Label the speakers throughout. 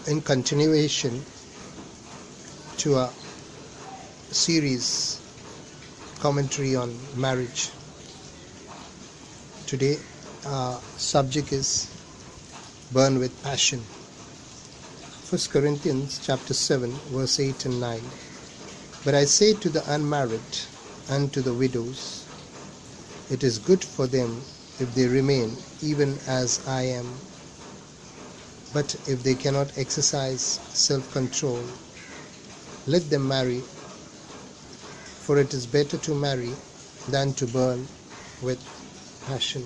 Speaker 1: in continuation to a series commentary on marriage. Today our subject is burn with passion. 1 Corinthians chapter 7 verse 8 and 9. But I say to the unmarried and to the widows, it is good for them if they remain even as I am. But if they cannot exercise self-control, let them marry, for it is better to marry than to burn with passion.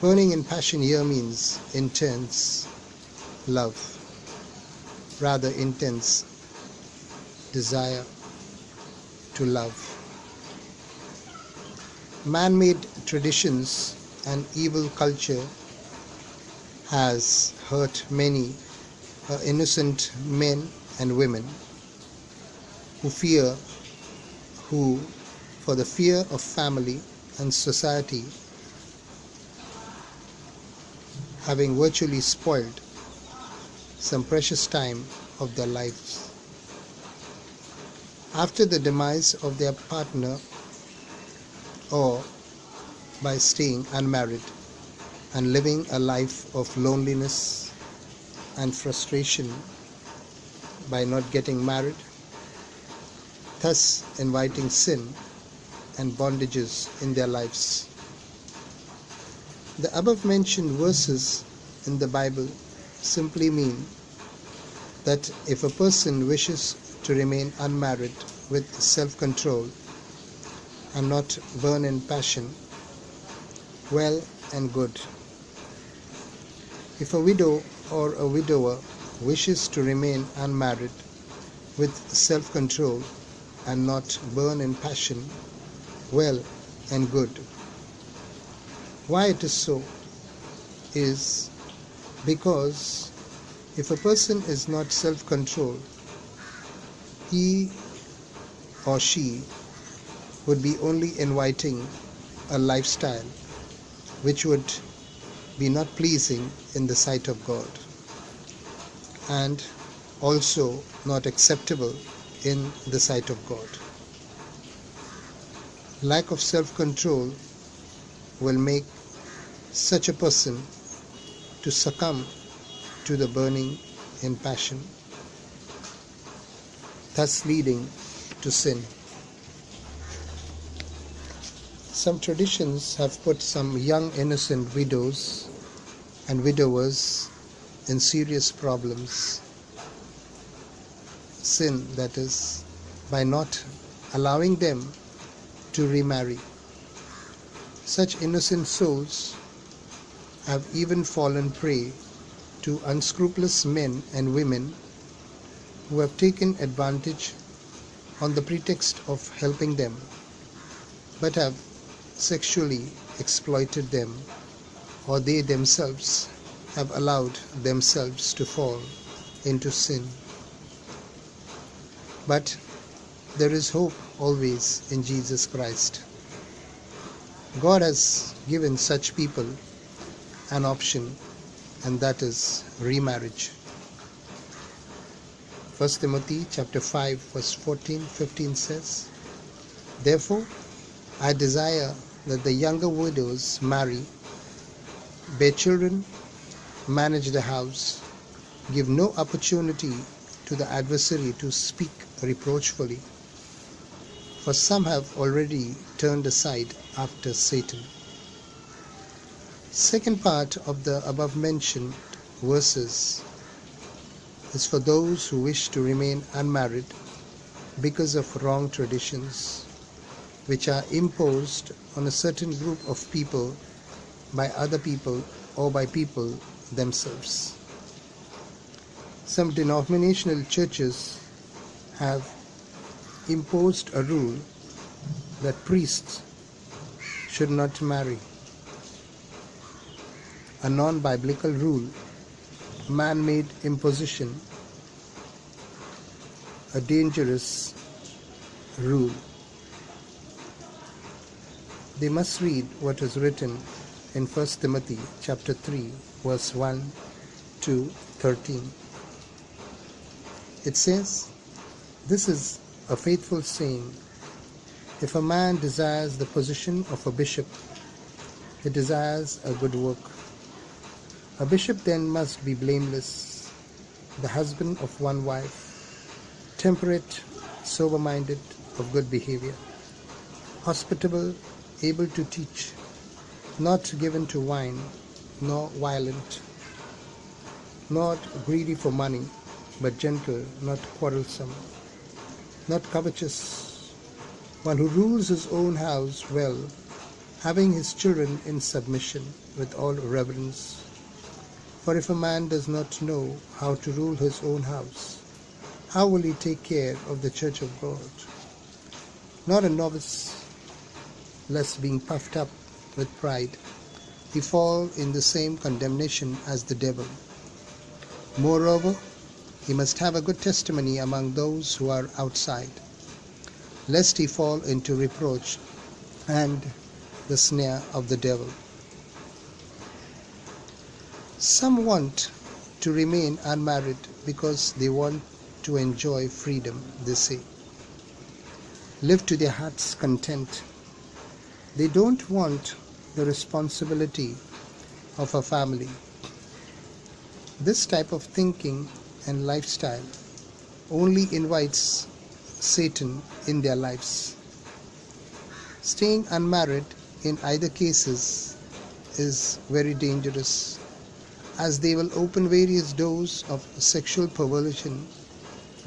Speaker 1: Burning in passion here means intense love, rather intense desire to love. Man-made traditions and evil culture has hurt many innocent men and women who for the fear of family and society, having virtually spoiled some precious time of their lives. After the demise of their partner, or by staying unmarried and living a life of loneliness and frustration by not getting married, thus inviting sin and bondages in their lives. The above mentioned verses in the Bible simply mean that if a person wishes to remain unmarried with self-control and not burn in passion, well and good. If a widow or a widower wishes to remain unmarried with self-control and not burn in passion, well and good. Why it is so is because if a person is not self-controlled, he or she would be only inviting a lifestyle which would be not pleasing in the sight of God and also not acceptable in the sight of God. Lack of self-control will make such a person to succumb to the burning in passion, thus leading to sin. Some traditions have put some young innocent widows and widowers in serious problems. Sin, that is, by not allowing them to remarry. Such innocent souls have even fallen prey to unscrupulous men and women who have taken advantage on the pretext of helping them, but have sexually exploited them, or they themselves have allowed themselves to fall into sin. But there is hope always in Jesus Christ. God has given such people an option, and that is remarriage. 1 Timothy chapter 5 verse 14-15 says, Therefore, I desire that the younger widows marry, bear children, manage the house, give no opportunity to the adversary to speak reproachfully, for some have already turned aside after Satan. Second part of the above mentioned verses is for those who wish to remain unmarried because of wrong traditions which are imposed on a certain group of people by other people or by people themselves. Some denominational churches have imposed a rule that priests should not marry. A non-biblical rule, man-made imposition, a dangerous rule. They must read what is written in 1 Timothy chapter 3 verse 1 to 13. It says, "This is a faithful saying. If a man desires the position of a bishop, he desires a good work. A bishop then must be blameless, the husband of one wife, temperate, sober-minded, of good behavior, hospitable, able to teach, not given to wine, nor violent, not greedy for money, but gentle, not quarrelsome, not covetous, one who rules his own house well, having his children in submission with all reverence. For if a man does not know how to rule his own house, how will he take care of the church of God? Not a novice, lest being puffed up with pride, he fall in the same condemnation as the devil. Moreover, he must have a good testimony among those who are outside, lest he fall into reproach and the snare of the devil." Some want to remain unmarried because they want to enjoy freedom, they say. Live to their heart's content. They don't want the responsibility of a family. This type of thinking and lifestyle only invites Satan in their lives. Staying unmarried in either cases is very dangerous, as they will open various doors of sexual perversion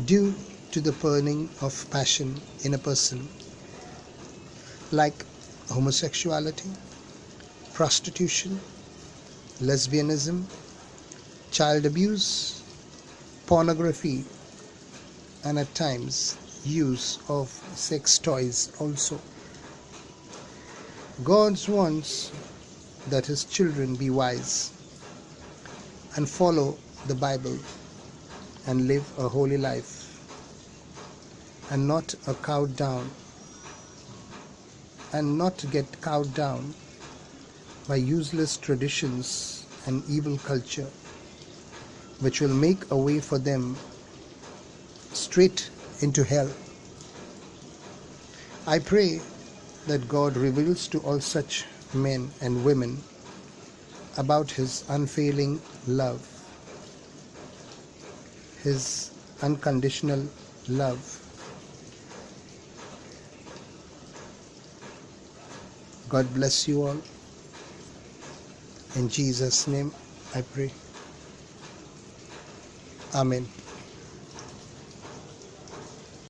Speaker 1: due to the burning of passion in a person, like homosexuality, prostitution, lesbianism, child abuse, pornography, and at times use of sex toys also. God wants that his children be wise and follow the Bible and live a holy life, and not get cowed down by useless traditions and evil culture, which will make a way for them straight into hell. I pray that God reveals to all such men and women about his unfailing love, his unconditional love. God bless you all. In Jesus' name I pray. Amen.